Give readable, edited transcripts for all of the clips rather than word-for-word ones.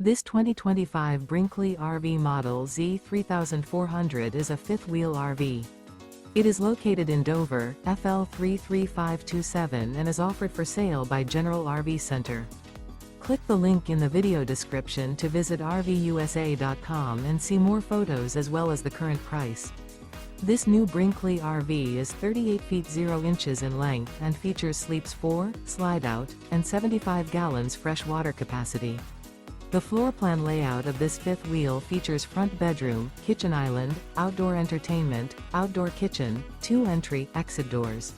This 2025 Brinkley RV Model Z 3400 is a fifth-wheel RV. It is located in Dover, FL 33527 and is offered for sale by General RV Center. Click the link in the video description to visit RVUSA.com and see more photos as well as the current price. This new Brinkley RV is 38 feet 0 inches in length and features sleeps 4, slide-out, and 75 gallons fresh water capacity. The floor plan layout of this fifth wheel features front bedroom, kitchen island, outdoor entertainment, outdoor kitchen, 2 entry/exit doors.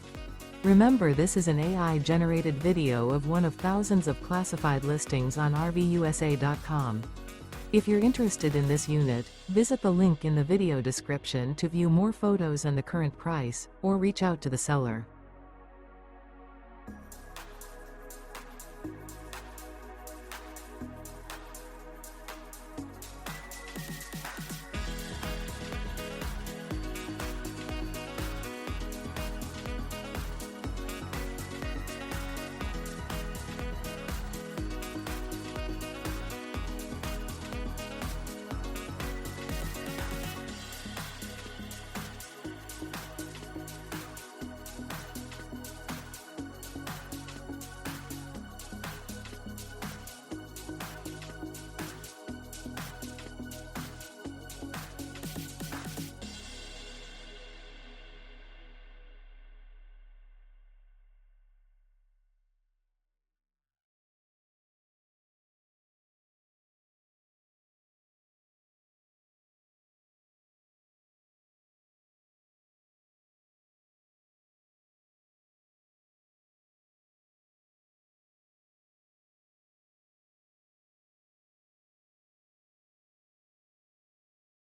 Remember, this is an AI-generated video of one of thousands of classified listings on RVUSA.com. If you're interested in this unit, visit the link in the video description to view more photos and the current price, or reach out to the seller.